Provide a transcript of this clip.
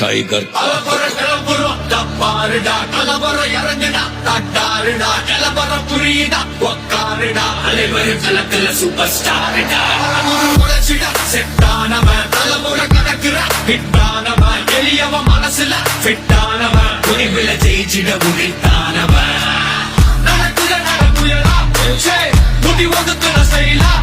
Tiger. தப்பாருடா கலவர இறங்குடா தட்டாருடா கலவர புரியுடா உக்காருடா அலைவரும் கலக்கல super ஸ்டாருடா உழைச்சிடா செட்டானவன் தலைமுறை கடக்குற ஹிட்டானவன் எளியவன் மனசுல ஃபிட்டானவன் துணிவுல ஜெயிச்சிட உரித்தானவன் நடக்குற நடப்புயலா முடி ஒதுக்குற செயலா